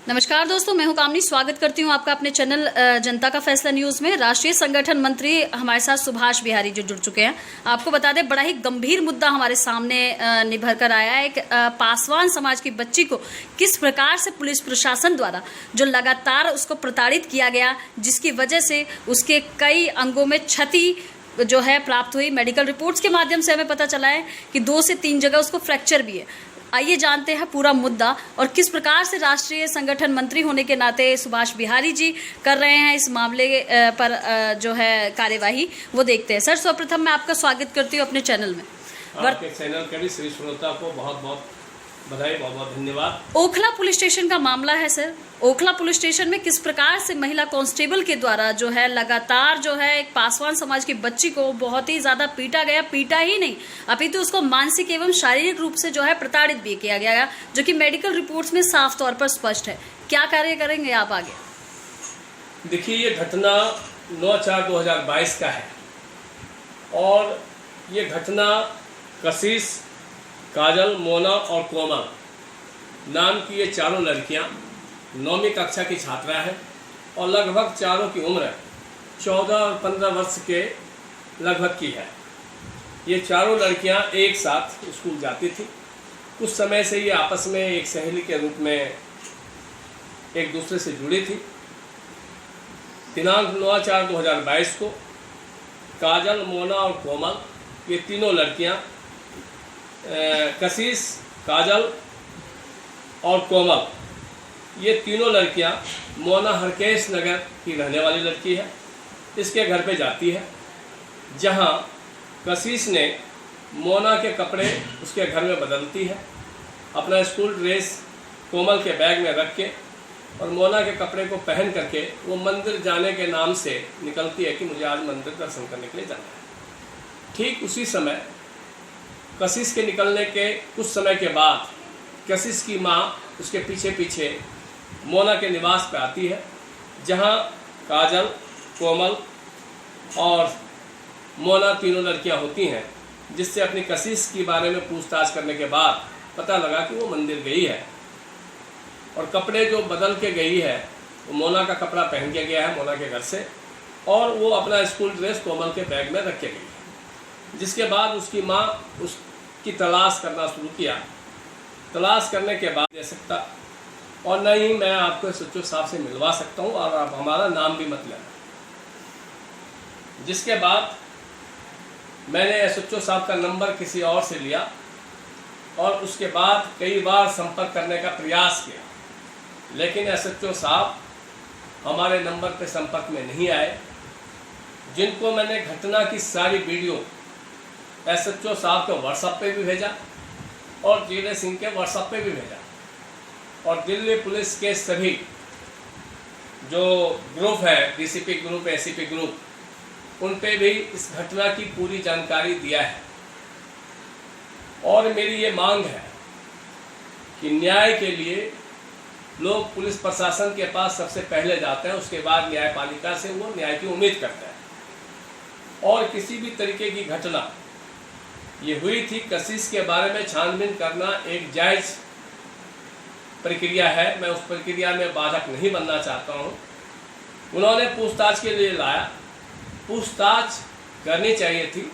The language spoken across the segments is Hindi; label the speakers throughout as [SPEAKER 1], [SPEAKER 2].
[SPEAKER 1] नमस्कार दोस्तों, मैं हूं कामनी। स्वागत करती हूं आपका अपने चैनल जनता का फैसला न्यूज में। राष्ट्रीय संगठन मंत्री हमारे साथ सुभाष बिहारी जी जुड़ चुके हैं। आपको बता दें, बड़ा ही गंभीर मुद्दा हमारे सामने निभर कर आया है। एक पासवान समाज की बच्ची को किस प्रकार से पुलिस प्रशासन द्वारा जो लगातार उसको प्रताड़ित किया गया, जिसकी वजह से उसके कई अंगों में क्षति जो है प्राप्त हुई। मेडिकल रिपोर्ट्स के माध्यम से हमें पता चला है कि 2 से 3 जगह उसको फ्रैक्चर भी है। आइए जानते हैं पूरा मुद्दा और किस प्रकार से राष्ट्रीय संगठन मंत्री होने के नाते सुभाष बिहारी जी कर रहे हैं इस मामले पर जो है कार्यवाही, वो देखते हैं। सर, सर्वप्रथम मैं आपका स्वागत करती हूँ अपने चैनल में।
[SPEAKER 2] आपके चैनल के भी सभी श्रोता को बहुत बहुत बधाई, बहुत बहुत धन्यवाद।
[SPEAKER 1] ओखला पुलिस स्टेशन का मामला है सर। ओखला पुलिस स्टेशन में किस प्रकार से महिला कांस्टेबल के द्वारा जो है लगातार जो है एक पासवान समाज की बच्ची को बहुत ही ज्यादा पीटा गया। पीटा ही नहीं, अपितु उसको मानसिक एवं शारीरिक रूप से जो है प्रताड़ित भी किया गया, जो कि मेडिकल रिपोर्ट्स में साफ तौर पर स्पष्ट है। क्या कार्य करेंगे आप आगे?
[SPEAKER 2] देखिए, ये घटना 9/4/2022 का है और ये घटना कशिश, काजल, मोना और कोमल नाम की ये चारों लड़कियां 9वीं कक्षा की छात्रा हैं और लगभग चारों की उम्र 14 और 15 वर्ष के लगभग की है। ये चारों लड़कियां एक साथ स्कूल जाती थी। कुछ समय से ये आपस में एक सहेली के रूप में एक दूसरे से जुड़ी थी। दिनांक 9/4/2022 को काजल, मोना और कोमल ये तीनों लड़कियां, कशिश, काजल और कोमल, ये तीनों लड़कियां मोना हरकेश नगर की रहने वाली लड़की है। इसके घर पे जाती है, जहां कशिश ने मोना के कपड़े उसके घर में बदलती है, अपना स्कूल ड्रेस कोमल के बैग में रख के और मोना के कपड़े को पहन करके वो मंदिर जाने के नाम से निकलती है कि मुझे आज मंदिर दर्शन करने के लिए जाना है। ठीक उसी समय कशिश के निकलने के कुछ समय के बाद कशिश की माँ उसके पीछे पीछे मोना के निवास पर आती है, जहाँ काजल, कोमल और मोना तीनों लड़कियाँ होती हैं, जिससे अपनी कशिश के बारे में पूछताछ करने के बाद पता लगा कि वो मंदिर गई है और कपड़े जो बदल के गई है वो मोना का कपड़ा पहन के गया है मोना के घर से, और वो अपना स्कूल ड्रेस कोमल के बैग में रख के गई है। जिसके बाद उसकी माँ उसकी तलाश करना शुरू किया। तलाश करने के बाद दे सकता और न ही मैं आपको एसएचओ साहब से मिलवा सकता हूँ और आप हमारा नाम भी मत लेना। जिसके बाद मैंने एसएचओ साहब का नंबर किसी और से लिया और उसके बाद कई बार संपर्क करने का प्रयास किया, लेकिन एसएचओ साहब हमारे नंबर पर संपर्क में नहीं आए। जिनको मैंने घटना की सारी वीडियो एसएचओ साहब को व्हाट्सएप पे भी भेजा और जीले सिंह के व्हाट्सएप पे भी भेजा और दिल्ली पुलिस के सभी जो ग्रुप है, डीसीपी ग्रुप, एसीपी ग्रुप, उन पे भी इस घटना की पूरी जानकारी दिया है। और मेरी ये मांग है कि न्याय के लिए लोग पुलिस प्रशासन के पास सबसे पहले जाते हैं, उसके बाद न्यायपालिका से वो न्याय की उम्मीद करते हैं। और किसी भी तरीके की घटना ये हुई थी, कशिश के बारे में छानबीन करना एक जायज़ प्रक्रिया है। मैं उस प्रक्रिया में बाधक नहीं बनना चाहता हूँ। उन्होंने पूछताछ के लिए लाया, पूछताछ करनी चाहिए थी।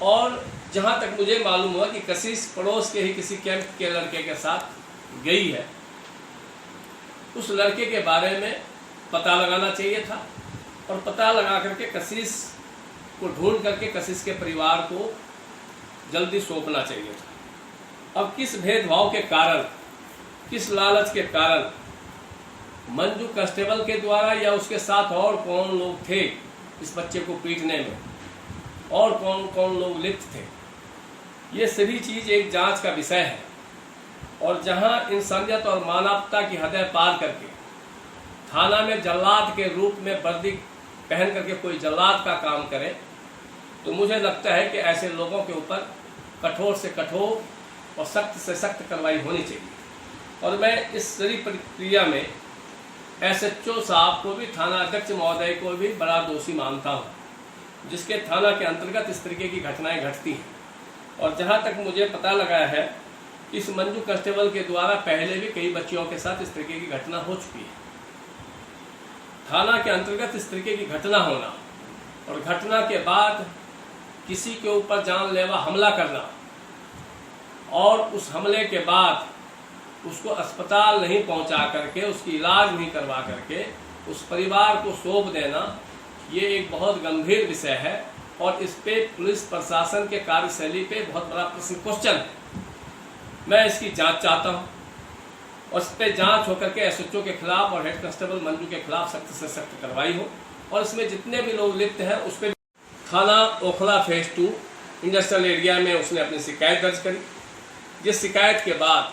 [SPEAKER 2] और जहाँ तक मुझे मालूम हुआ कि कशिश पड़ोस के ही किसी कैंप के लड़के के साथ गई है, उस लड़के के बारे में पता लगाना चाहिए था और पता लगा करके कशिश को ढूंढ करके कशिश के परिवार को जल्दी सौंपना चाहिए था। अब किस भेदभाव के कारण, किस लालच के कारण मंजू कांस्टेबल के द्वारा या उसके साथ और कौन लोग थे इस बच्चे को पीटने में, और कौन कौन लोग लिप्त थे, ये सभी चीज़ एक जांच का विषय है। और जहां इंसानियत और मानवता की हदें पार करके थाना में जल्लाद के रूप में वर्दी पहन करके कोई जल्लाद का काम करे, तो मुझे लगता है कि ऐसे लोगों के ऊपर कठोर से कठोर और सख्त से सख्त कार्रवाई होनी चाहिए। और मैं इस सारी प्रक्रिया में एसएचओ साहब को भी, थाना अध्यक्ष महोदय को भी बड़ा दोषी मानता हूँ, जिसके थाना के अंतर्गत इस तरीके की घटनाएं घटती हैं। और जहाँ तक मुझे पता लगा है इस मंजू कांस्टेबल के द्वारा पहले भी कई बच्चियों के साथ इस तरीके की घटना हो चुकी है। थाना के अंतर्गत इस तरीके की घटना होना और घटना के बाद किसी के ऊपर जानलेवा हमला करना और उस हमले के बाद उसको अस्पताल नहीं पहुंचा करके, उसकी इलाज नहीं करवा करके उस परिवार को सौंप देना, ये एक बहुत गंभीर विषय है और इस पे पुलिस प्रशासन के कार्यशैली पे बहुत बड़ा प्रश्न क्वेश्चन है। मैं इसकी जांच चाहता हूं और इस पे जांच होकर के एसएचओ के खिलाफ और हेड कांस्टेबल मंजू के खिलाफ सख्त से सख्त कार्रवाई हो और इसमें जितने भी लोग लिप्त हैं उस पर थाना ओखला फेज 2 इंडस्ट्रियल एरिया में उसने अपनी शिकायत दर्ज करी, जिस शिकायत के बाद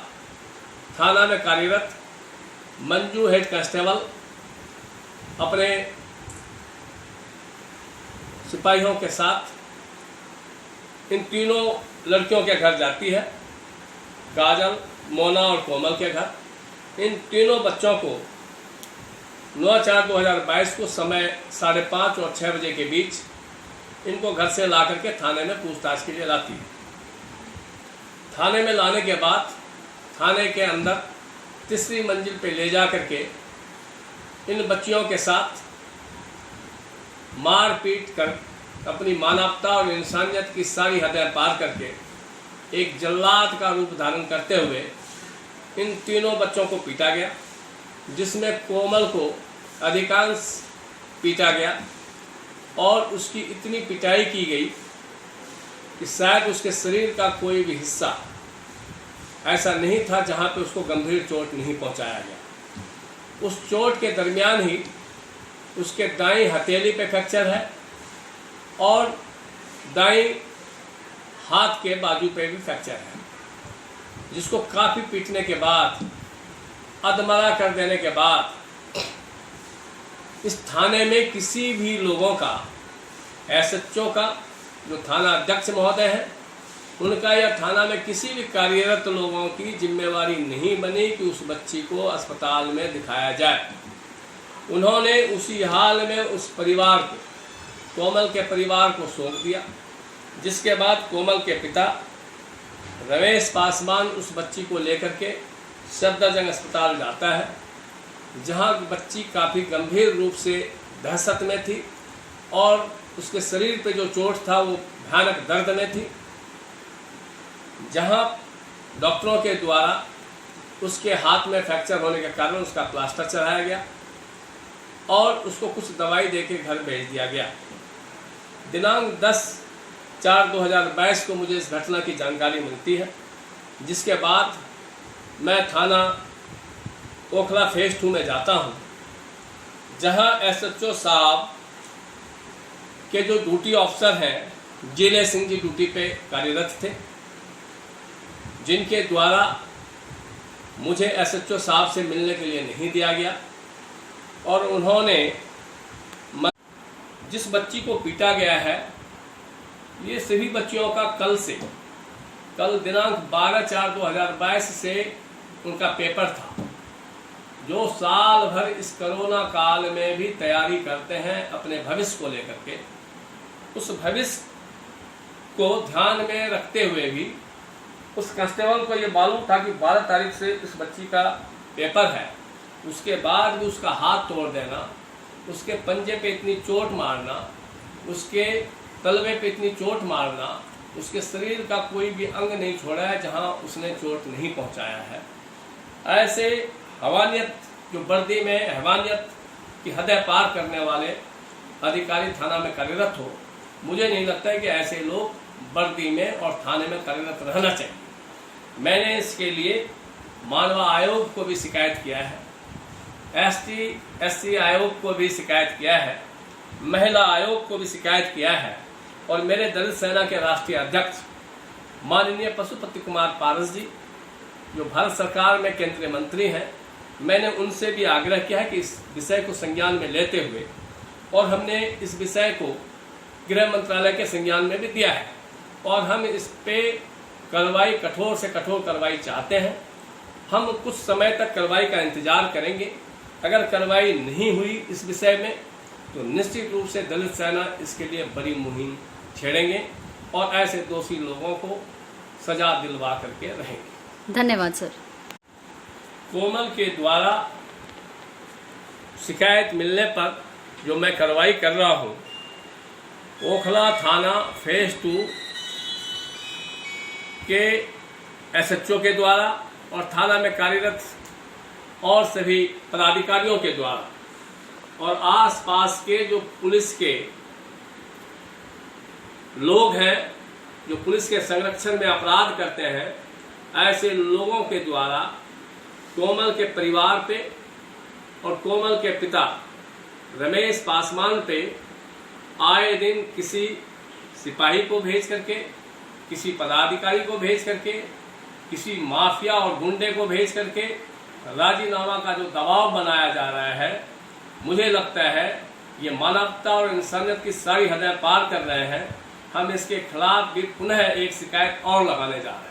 [SPEAKER 2] थाना में कार्यरत मंजू हेड कांस्टेबल अपने सिपाहियों के साथ इन तीनों लड़कियों के घर जाती है, काजल, मोना और कोमल के घर। इन तीनों बच्चों को 9/4/2022 को समय 5:30 और 6 बजे के बीच इनको घर से ला करके थाने में पूछताछ के लिए लाती है। थाने में लाने के बाद थाने के अंदर तीसरी मंजिल पे ले जा करके इन बच्चियों के साथ मार पीट कर अपनी मानवता और इंसानियत की सारी हदें पार करके एक जल्लाद का रूप धारण करते हुए इन तीनों बच्चों को पीटा गया, जिसमें कोमल को अधिकांश पीटा गया और उसकी इतनी पिटाई की गई कि शायद उसके शरीर का कोई भी हिस्सा ऐसा नहीं था जहां पे उसको गंभीर चोट नहीं पहुंचाया गया। उस चोट के दरमियान ही उसके दाईं हथेली पे फ्रैक्चर है और दाईं हाथ के बाजू पे भी फ्रैक्चर है, जिसको काफ़ी पीटने के बाद, अधमरा कर देने के बाद इस थाने में किसी भी लोगों का, एसएचओ का, जो थाना अध्यक्ष महोदय हैं उनका, या थाना में किसी भी कार्यरत लोगों की जिम्मेवारी नहीं बनी कि उस बच्ची को अस्पताल में दिखाया जाए। उन्होंने उसी हाल में उस परिवार को, कोमल के परिवार को सौंप दिया, जिसके बाद कोमल के पिता रमेश पासवान उस बच्ची को लेकर के सफदरजंग अस्पताल जाता है, जहां बच्ची काफ़ी गंभीर रूप से दहशत में थी और उसके शरीर पे जो चोट था वो भयानक दर्द में थी, जहां डॉक्टरों के द्वारा उसके हाथ में फ्रैक्चर होने के कारण उसका प्लास्टर चढ़ाया गया और उसको कुछ दवाई देके घर भेज दिया गया। दिनांक 10/4/2022 को मुझे इस घटना की जानकारी मिलती है, जिसके बाद मैं थाना ओखला फेज 2 में जाता हूं, जहां एसएचओ साहब के जो ड्यूटी ऑफिसर हैं जिले सिंह जी ड्यूटी पे कार्यरत थे, जिनके द्वारा मुझे एसएचओ साहब से मिलने के लिए नहीं दिया गया और उन्होंने जिस बच्ची को पीटा गया है, ये सभी बच्चियों का कल दिनांक 12/4/2022 से उनका पेपर था, जो साल भर इस कोरोना काल में भी तैयारी करते हैं अपने भविष्य को लेकर के। उस भविष्य को ध्यान में रखते हुए भी उस कांस्टेबल को ये मालूम था कि 12 तारीख से इस बच्ची का पेपर है, उसके बाद भी उसका हाथ तोड़ देना, उसके पंजे पे इतनी चोट मारना, उसके तलवे पे इतनी चोट मारना, उसके शरीर का कोई भी अंग नहीं छोड़ा है जहां उसने चोट नहीं पहुंचाया है। ऐसे हवानियत, जो वर्दी में हैवानियत की हदें पार करने वाले अधिकारी थाना में कार्यरत हो, मुझे नहीं लगता है कि ऐसे लोग वर्दी में और थाने में कार्यरत रहना चाहिए। मैंने इसके लिए मानव आयोग को भी शिकायत किया है, ST/SC आयोग को भी शिकायत किया है, महिला आयोग को भी शिकायत किया है और मेरे दलित सेना के राष्ट्रीय अध्यक्ष माननीय पशुपति कुमार पारस जी, जो भारत सरकार में केंद्रीय मंत्री हैं, मैंने उनसे भी आग्रह किया है कि इस विषय को संज्ञान में लेते हुए, और हमने इस विषय को गृह मंत्रालय के संज्ञान में भी दिया है और हम इस पे कार्रवाई, कठोर से कठोर कार्रवाई चाहते हैं। हम कुछ समय तक कार्रवाई का इंतजार करेंगे। अगर कार्रवाई नहीं हुई इस विषय में तो निश्चित रूप से दलित सेना इसके लिए बड़ी मुहिम छेड़ेंगे और ऐसे दोषी लोगों को सजा दिलवा करके रहेंगे।
[SPEAKER 1] धन्यवाद सर।
[SPEAKER 2] कोमल के द्वारा शिकायत मिलने पर जो मैं कार्रवाई कर रहा हूँ, ओखला थाना फेज 2 के SHO के द्वारा और थाना में कार्यरत और सभी पदाधिकारियों के द्वारा और आसपास के जो पुलिस के लोग हैं, जो पुलिस के संरक्षण में अपराध करते हैं, ऐसे लोगों के द्वारा कोमल के परिवार पे और कोमल के पिता रमेश पासवान पे आए दिन किसी सिपाही को भेज करके, किसी पदाधिकारी को भेज करके, किसी माफिया और गुंडे को भेज करके राजीनामा का जो दबाव बनाया जा रहा है, मुझे लगता है ये मानवता और इंसानियत की सारी हदें पार कर रहे हैं। हम इसके खिलाफ भी पुनः एक शिकायत और लगाने जा रहे हैं।